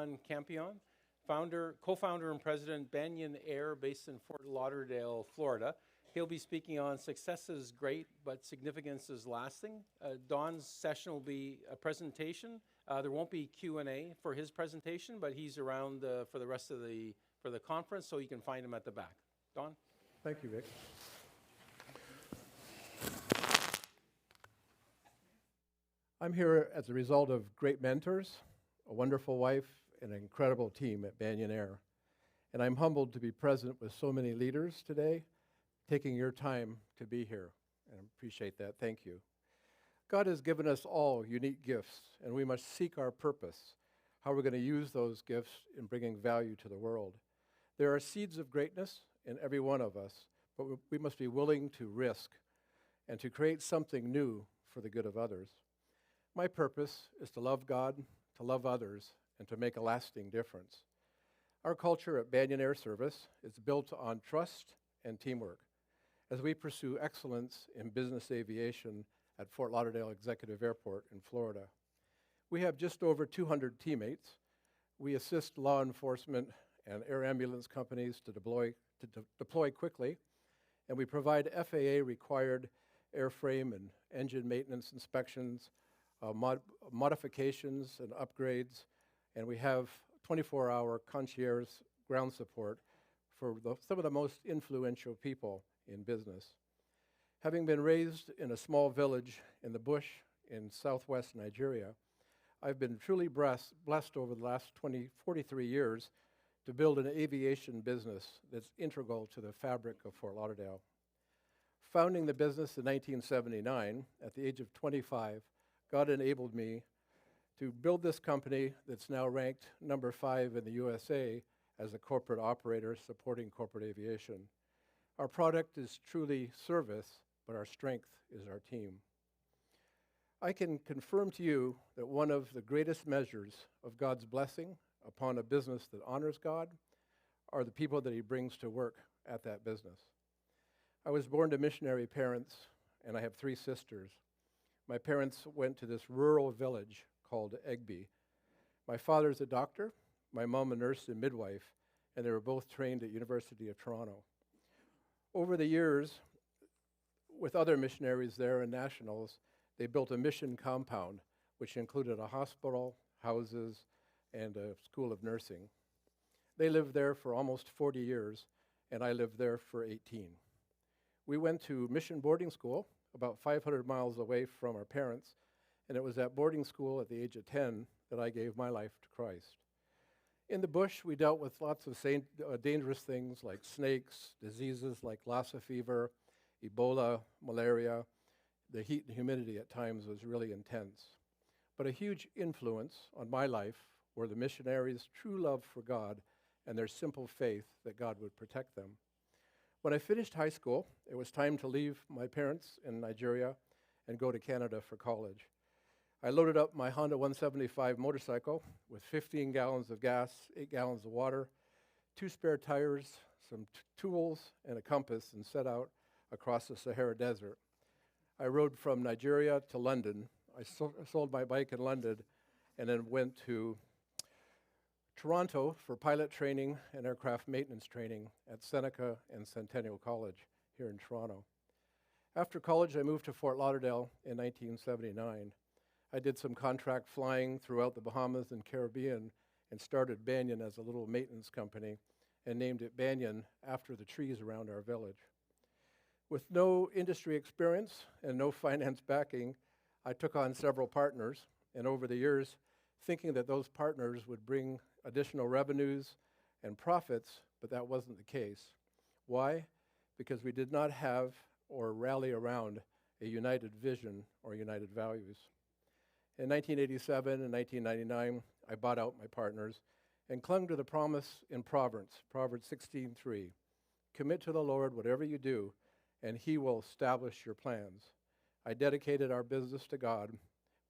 Don Campion, co-founder and president, Banyan Air, based in Fort Lauderdale, Florida. He'll be speaking on success is great, but significance is lasting. Don's session will be a presentation. There won't be Q&A for his presentation, but he's around for the rest of the conference, so you can find him at the back. Don? Thank you, Vic. I'm here as a result of great mentors, a wonderful wife, and an incredible team at Banyan Air. And I'm humbled to be present with so many leaders today, taking your time to be here. And I appreciate that. Thank you. God has given us all unique gifts, and we must seek our purpose, how we're going to use those gifts in bringing value to the world. There are seeds of greatness in every one of us, but we must be willing to risk and to create something new for the good of others. My purpose is to love God, to love others, and to make a lasting difference. Our culture at Banyan Air Service is built on trust and teamwork as we pursue excellence in business aviation at Fort Lauderdale Executive Airport in Florida. We have just over 200 teammates. We assist law enforcement and air ambulance companies to deploy quickly, and we provide FAA-required airframe and engine maintenance inspections, modifications and upgrades, and we have 24-hour concierge ground support for some of the most influential people in business. Having been raised in a small village in the bush in southwest Nigeria, I've been truly blessed over the last 43 years to build an aviation business that's integral to the fabric of Fort Lauderdale. Founding the business in 1979, at the age of 25, God enabled me to build this company that's now ranked number 5 in the USA as a corporate operator supporting corporate aviation. Our product is truly service, but our strength is our team. I can confirm to you that one of the greatest measures of God's blessing upon a business that honors God are the people that He brings to work at that business. I was born to missionary parents, and I have 3 sisters. My parents went to this rural village called Egby. My father's a doctor, my mom a nurse and midwife, and they were both trained at University of Toronto. Over the years, with other missionaries there and nationals, they built a mission compound, which included a hospital, houses, and a school of nursing. They lived there for almost 40 years, and I lived there for 18. We went to mission boarding school, about 500 miles away from our parents, and it was at boarding school at the age of 10 that I gave my life to Christ. In the bush, we dealt with lots of dangerous things like snakes, diseases like Lassa fever, Ebola, malaria. The heat and humidity at times was really intense. But a huge influence on my life were the missionaries' true love for God and their simple faith that God would protect them. When I finished high school, it was time to leave my parents in Nigeria and go to Canada for college. I loaded up my Honda 175 motorcycle with 15 gallons of gas, 8 gallons of water, 2 spare tires, some tools, and a compass, and set out across the Sahara Desert. I rode from Nigeria to London. I sold my bike in London and then went to Toronto for pilot training and aircraft maintenance training at Seneca and Centennial College here in Toronto. After college, I moved to Fort Lauderdale in 1979. I did some contract flying throughout the Bahamas and Caribbean and started Banyan as a little maintenance company and named it Banyan after the trees around our village. With no industry experience and no finance backing, I took on several partners, and over the years, thinking that those partners would bring additional revenues and profits, but that wasn't the case. Why? Because we did not have or rally around a united vision or united values. In 1987 and 1999, I bought out my partners and clung to the promise in Proverbs 16:3. Commit to the Lord whatever you do, and He will establish your plans. I dedicated our business to God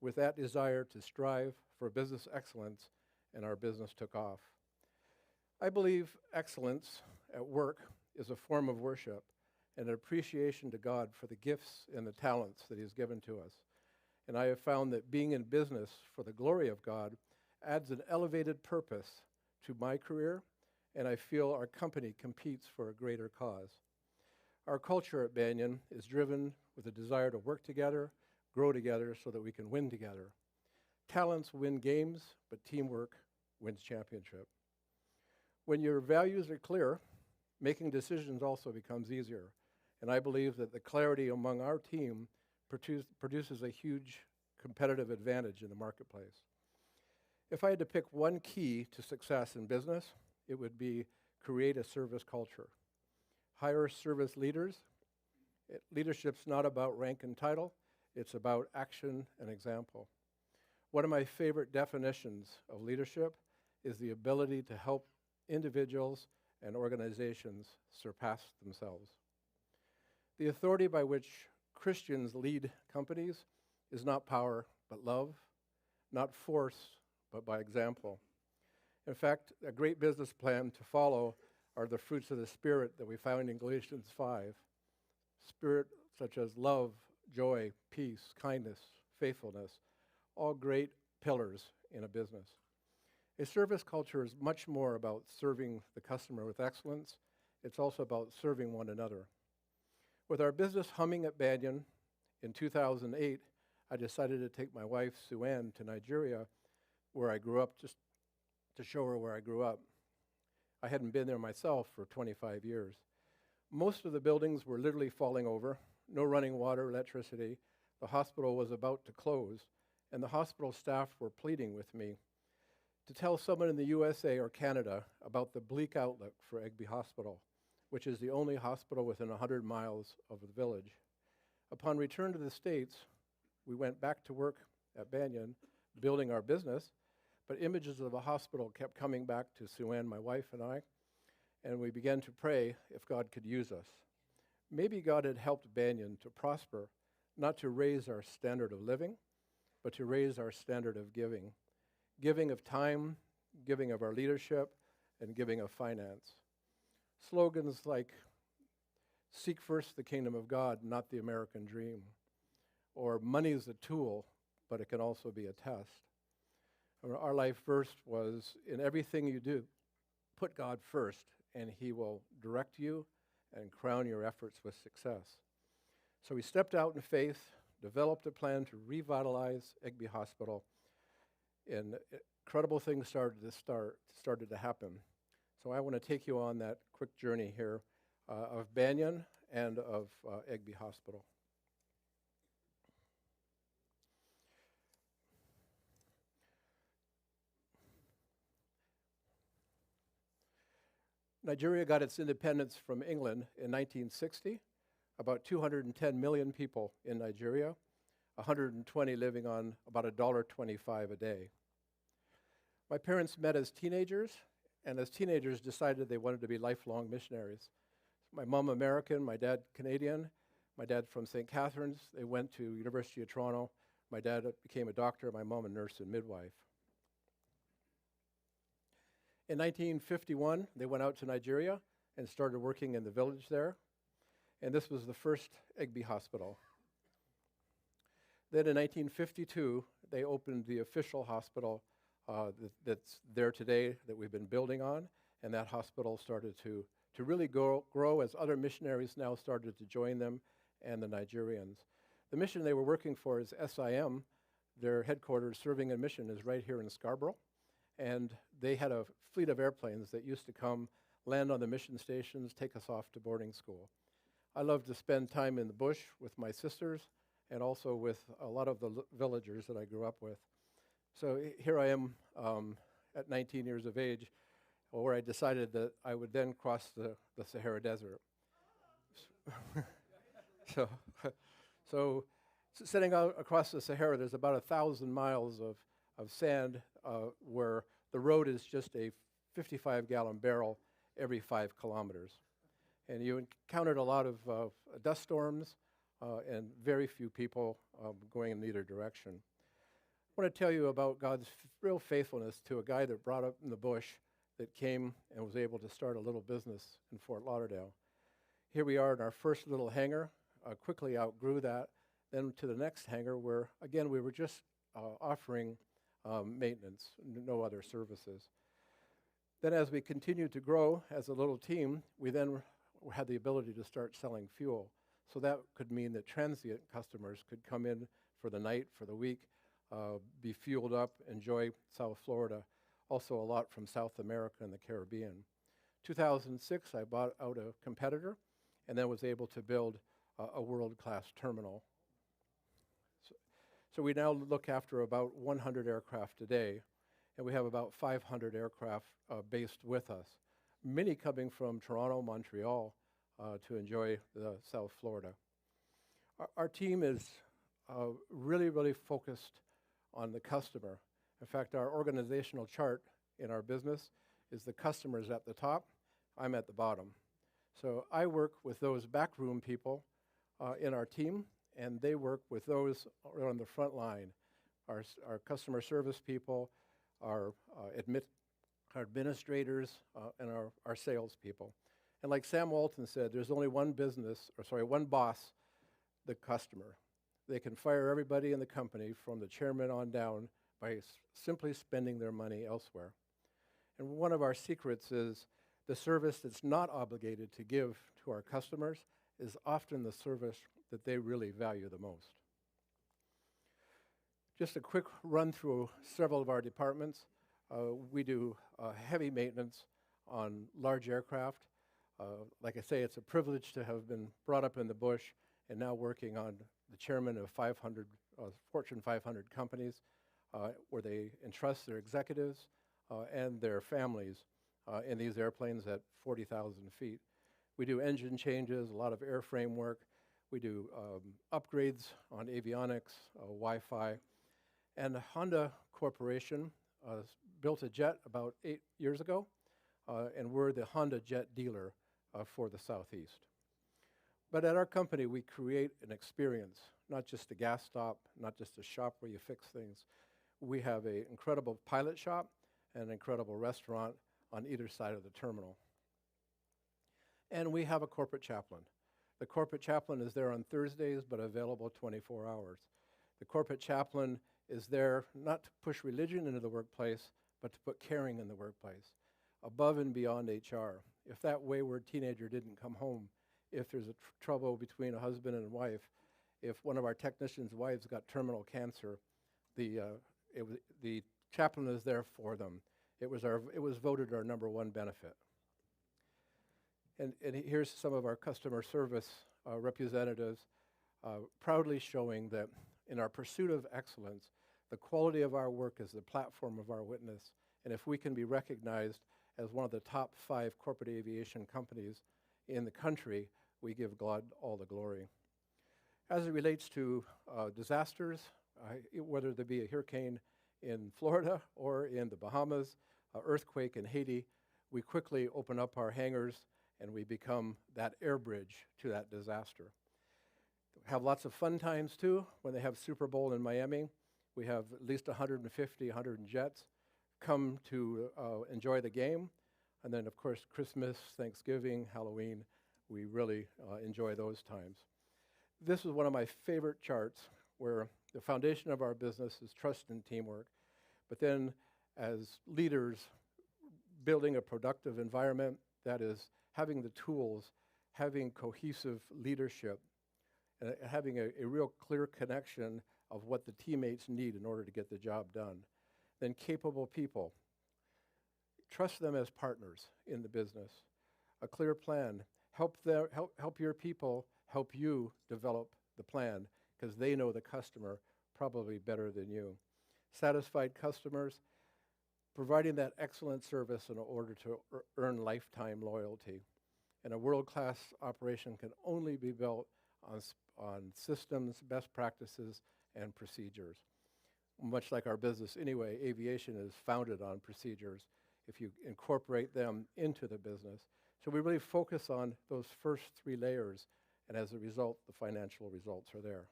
with that desire to strive for business excellence, and our business took off. I believe excellence at work is a form of worship and an appreciation to God for the gifts and the talents that He has given to us. And I have found that being in business for the glory of God adds an elevated purpose to my career, and I feel our company competes for a greater cause. Our culture at Banyan is driven with a desire to work together, grow together so that we can win together. Talents win games, but teamwork wins championship. When your values are clear, making decisions also becomes easier. And I believe that the clarity among our team produces a huge competitive advantage in the marketplace. If I had to pick one key to success in business, it would be create a service culture. Hire service leaders. Leadership's not about rank and title, it's about action and example. One of my favorite definitions of leadership is the ability to help individuals and organizations surpass themselves. The authority by which Christians lead companies is not power, but love, not force, but by example. In fact, a great business plan to follow are the fruits of the Spirit that we found in Galatians 5. Spirit such as love, joy, peace, kindness, faithfulness, all great pillars in a business. A service culture is much more about serving the customer with excellence. It's also about serving one another. With our business humming at Banyan, in 2008, I decided to take my wife, Sue Ann, to Nigeria, where I grew up, just to show her where I grew up. I hadn't been there myself for 25 years. Most of the buildings were literally falling over, no running water, electricity. The hospital was about to close, and the hospital staff were pleading with me to tell someone in the USA or Canada about the bleak outlook for Egby Hospital, which is the only hospital within 100 miles of the village. Upon return to the States, we went back to work at Banyan, building our business, but images of the hospital kept coming back to Sue Ann, my wife, and I, and we began to pray if God could use us. Maybe God had helped Banyan to prosper, not to raise our standard of living, but to raise our standard of giving. Giving of time, giving of our leadership, and giving of finance. Slogans like, seek first the kingdom of God, not the American dream. Or money is a tool, but it can also be a test. Our life verse was, in everything you do, put God first, and he will direct you and crown your efforts with success. So we stepped out in faith, developed a plan to revitalize Egby Hospital, and incredible things started to happen. So I want to take you on that quick journey here of Banyan and of Egby Hospital. Nigeria got its independence from England in 1960. About 210 million people in Nigeria, 120 living on about $1.25 a day. My parents met as teenagers, and as teenagers decided they wanted to be lifelong missionaries. My mom American, my dad Canadian, my dad from St. Catharines. They went to University of Toronto. My dad became a doctor, my mom a nurse and midwife. In 1951, they went out to Nigeria and started working in the village there. And this was the first Egby Hospital. Then in 1952, they opened the official hospital that's there today that we've been building on. And that hospital started to really grow as other missionaries now started to join them and the Nigerians. The mission they were working for is SIM. Their headquarters, serving and mission, is right here in Scarborough. And they had a fleet of airplanes that used to come, land on the mission stations, take us off to boarding school. I love to spend time in the bush with my sisters and also with a lot of the villagers that I grew up with. So here I am at 19 years of age, where I decided that I would then cross the Sahara Desert. So setting out across the Sahara, there's about 1,000 miles of sand where the road is just a 55-gallon barrel every 5 kilometers. And you encountered a lot of dust storms and very few people going in either direction. I want to tell you about God's real faithfulness to a guy that brought up in the bush that came and was able to start a little business in Fort Lauderdale. Here we are in our first little hangar, quickly outgrew that, then to the next hangar where, again, we were just offering maintenance, no other services. Then as we continued to grow as a little team, we then had the ability to start selling fuel. So that could mean that transient customers could come in for the night, for the week, be fueled up, enjoy South Florida, also a lot from South America and the Caribbean. 2006, I bought out a competitor and then was able to build a world-class terminal. So we now look after about 100 aircraft today, and we have about 500 aircraft based with us, many coming from Toronto, Montreal, to enjoy South Florida. Our team is really, really focused on the customer. In fact, our organizational chart in our business is the customers at the top, I'm at the bottom. So I work with those backroom people in our team, and they work with those on the front line, our customer service people, our administrators, and our salespeople. And like Sam Walton said, there's only one boss, the customer. They can fire everybody in the company from the chairman on down by simply spending their money elsewhere. And one of our secrets is the service that's not obligated to give to our customers is often the service that they really value the most. Just a quick run through several of our departments. We do heavy maintenance on large aircraft. Like I say, it's a privilege to have been brought up in the bush and now working on the chairman of Fortune 500 companies, where they entrust their executives and their families in these airplanes at 40,000 feet. We do engine changes, a lot of airframe work. We do upgrades on avionics, Wi-Fi. And Honda Corporation built a jet about 8 years ago, and we're the Honda jet dealer for the Southeast. But at our company, we create an experience, not just a gas stop, not just a shop where you fix things. We have an incredible pilot shop and an incredible restaurant on either side of the terminal. And we have a corporate chaplain. The corporate chaplain is there on Thursdays, but available 24 hours. The corporate chaplain is there not to push religion into the workplace, but to put caring in the workplace, above and beyond HR. If that wayward teenager didn't come home, if there's trouble between a husband and wife, if one of our technicians' wives got terminal cancer, the chaplain is there for them. It was voted our #1 benefit. And here's some of our customer service representatives proudly showing that in our pursuit of excellence, the quality of our work is the platform of our witness. And if we can be recognized as one of the top 5 corporate aviation companies in the country, we give God all the glory. As it relates to disasters, whether there be a hurricane in Florida or in the Bahamas, earthquake in Haiti, we quickly open up our hangars and we become that air bridge to that disaster. Have lots of fun times too. When they have Super Bowl in Miami, we have at least 150, 100 jets come to enjoy the game. And then of course, Christmas, Thanksgiving, Halloween, we really enjoy those times. This is one of my favorite charts where the foundation of our business is trust and teamwork. But then as leaders, building a productive environment, that is having the tools, having cohesive leadership, and having a real clear connection of what the teammates need in order to get the job done. Then capable people. Trust them as partners in the business. A clear plan. Help your people help you develop the plan because they know the customer probably better than you. Satisfied customers, providing that excellent service in order to earn lifetime loyalty. And a world-class operation can only be built on systems, best practices, and procedures. Much like our business anyway, aviation is founded on procedures if you incorporate them into the business. So we really focus on those first 3 layers, and as a result, the financial results are there.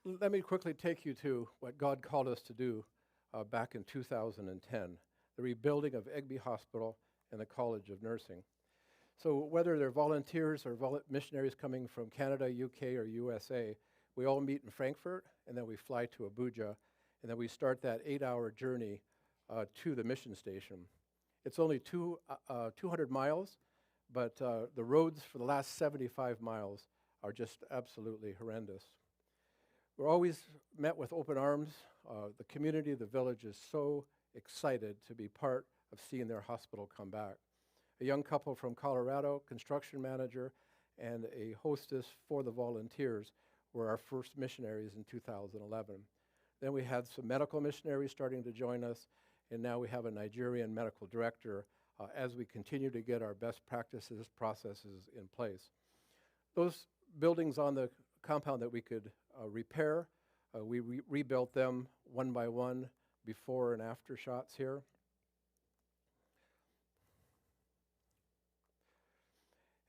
Let me quickly take you to what God called us to do back in 2010, the rebuilding of Egby Hospital and the College of Nursing. So whether they're volunteers or missionaries coming from Canada, UK, or USA, we all meet in Frankfurt, and then we fly to Abuja and then we start that 8-hour journey to the mission station. It's only 200 miles, but the roads for the last 75 miles are just absolutely horrendous. We're always met with open arms. The community, the village is so excited to be part of seeing their hospital come back. A young couple from Colorado, construction manager, and a hostess for the volunteers were our first missionaries in 2011. Then we had some medical missionaries starting to join us, and now we have a Nigerian medical director as we continue to get our best practices, processes in place. Those buildings on the compound that we could repair, we rebuilt them one by one, before and after shots here.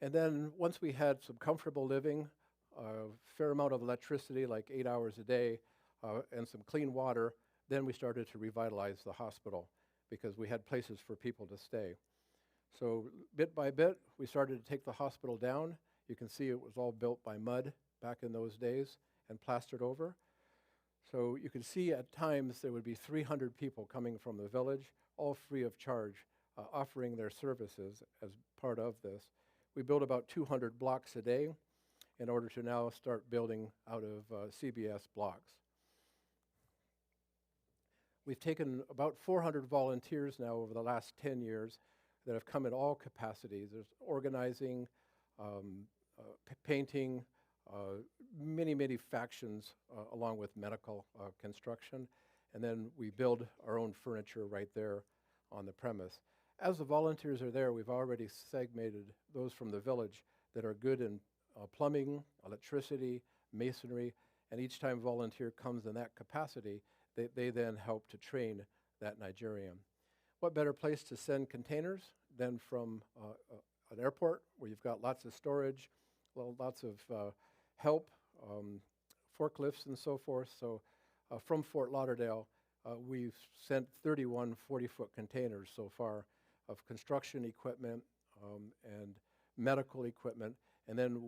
And then once we had some comfortable living, a fair amount of electricity, like 8 hours a day, and some clean water, then we started to revitalize the hospital because we had places for people to stay. So bit by bit, we started to take the hospital down. You can see it was all built by mud back in those days and plastered over. So you can see at times there would be 300 people coming from the village, all free of charge, offering their services as part of this. We built about 200 blocks a day in order to now start building out of CBS blocks. We've taken about 400 volunteers now over the last 10 years that have come in all capacities. There's organizing, painting, many factions along with medical construction. And then we build our own furniture right there on the premise. As the volunteers are there, we've already segmented those from the village that are good in plumbing, electricity, masonry, and each time a volunteer comes in that capacity, they then help to train that Nigerian. What better place to send containers than from an airport where you've got lots of storage, lots of help, forklifts and so forth. So from Fort Lauderdale, we've sent 31 40-foot containers so far of construction equipment and medical equipment. And then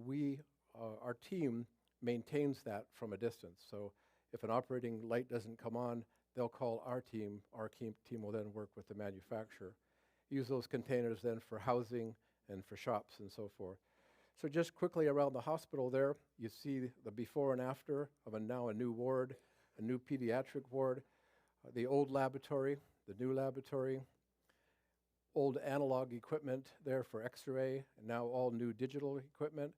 our team maintains that from a distance. So if an operating light doesn't come on, they'll call our team. Our team will then work with the manufacturer. Use those containers then for housing and for shops and so forth. So just quickly around the hospital there, you see the before and after of now a new ward, a new pediatric ward, the old laboratory, the new laboratory, old analog equipment there for x-ray, and now all new digital equipment,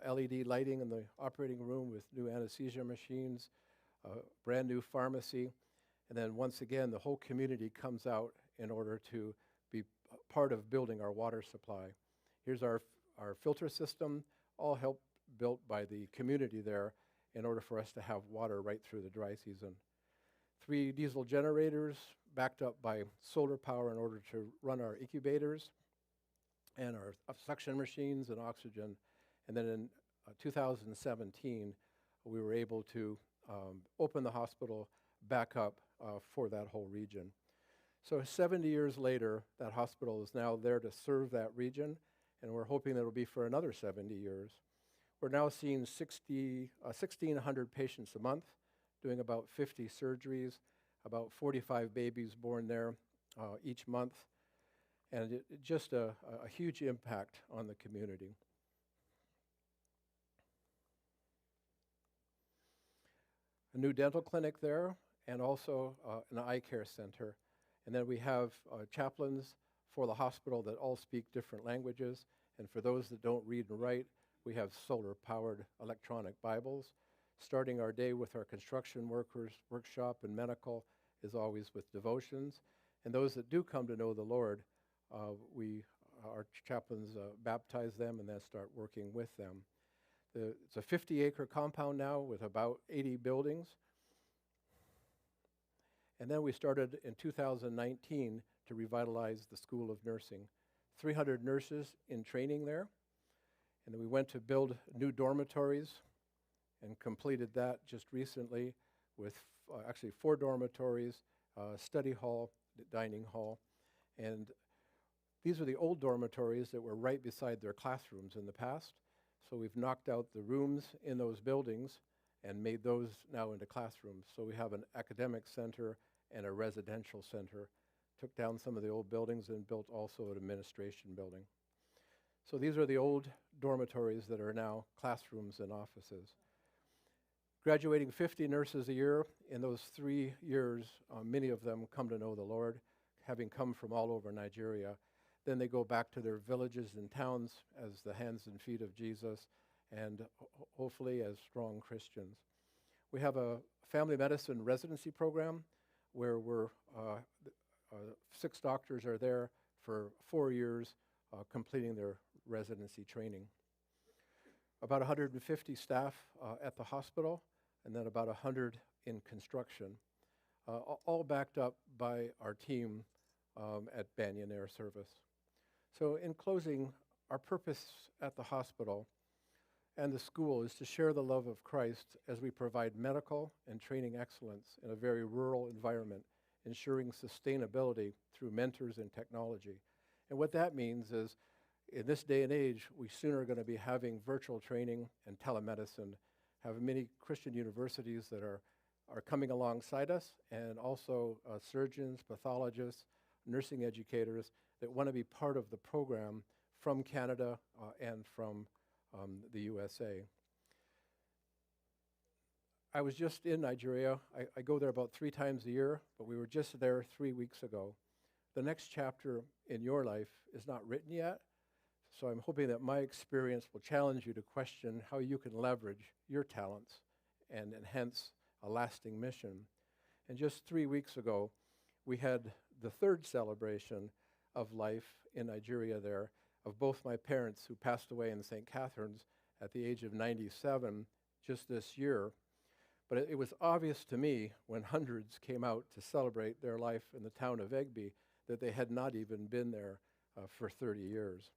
LED lighting in the operating room with new anesthesia machines, brand new pharmacy, and then once again the whole community comes out in order to be part of building our water supply. Here's our filter system, all help built by the community there in order for us to have water right through the dry season. 3 diesel generators backed up by solar power in order to run our incubators and our suction machines and oxygen. And then in 2017, we were able to open the hospital back up for that whole region. So 70 years later, that hospital is now there to serve that region, and we're hoping that it'll be for another 70 years. We're now seeing 1,600 patients a month, doing about 50 surgeries, about 45 babies born there each month, and just a huge impact on the community. A new dental clinic there, and also an eye care center. And then we have chaplains for the hospital that all speak different languages. And for those that don't read and write, we have solar-powered electronic Bibles. Starting our day with our construction workers workshop and medical is always with devotions. And those that do come to know the Lord, our chaplains baptize them and then start working with them. It's a 50-acre compound now with about 80 buildings. And then we started in 2019 to revitalize the School of Nursing. 300 nurses in training there. And then we went to build new dormitories and completed that just recently with actually 4 dormitories, study hall, dining hall. And these are the old dormitories that were right beside their classrooms in the past. So we've knocked out the rooms in those buildings and made those now into classrooms. So we have an academic center and a residential center. Took down some of the old buildings and built also an administration building. So these are the old dormitories that are now classrooms and offices. Graduating 50 nurses a year. In those 3 years, many of them come to know the Lord, having come from all over Nigeria. Then they go back to their villages and towns as the hands and feet of Jesus, and hopefully as strong Christians. We have a family medicine residency program where 6 doctors are there for 4 years, completing their residency training. About 150 staff at the hospital, and then about 100 in construction, all backed up by our team at Banyan Air Service. So in closing, our purpose at the hospital and the school is to share the love of Christ as we provide medical and training excellence in a very rural environment, ensuring sustainability through mentors and technology. And what that means is, in this day and age, we soon are going to be having virtual training and telemedicine, have many Christian universities that are coming alongside us, and also surgeons, pathologists, nursing educators that want to be part of the program from Canada and from the USA. I was just in Nigeria. I go there about 3 times a year, but we were just there 3 weeks ago. The next chapter in your life is not written yet, so I'm hoping that my experience will challenge you to question how you can leverage your talents and enhance a lasting mission. And just 3 weeks ago, we had the 3rd celebration of life in Nigeria there of both my parents who passed away in St. Catharines at the age of 97 just this year. But it was obvious to me when hundreds came out to celebrate their life in the town of Egby that they had not even been there for 30 years.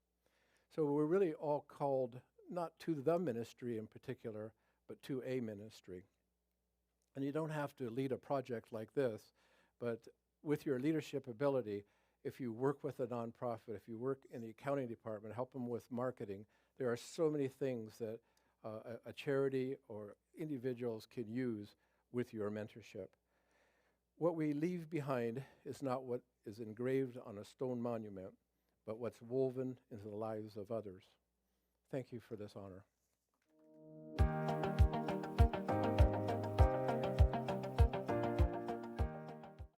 So we're really all called not to the ministry in particular, but to a ministry. And you don't have to lead a project like this, but with your leadership ability, if you work with a nonprofit, if you work in the accounting department, help them with marketing, there are so many things that a charity or individuals can use with your mentorship. What we leave behind is not what is engraved on a stone monument, but what's woven into the lives of others. Thank you for this honor.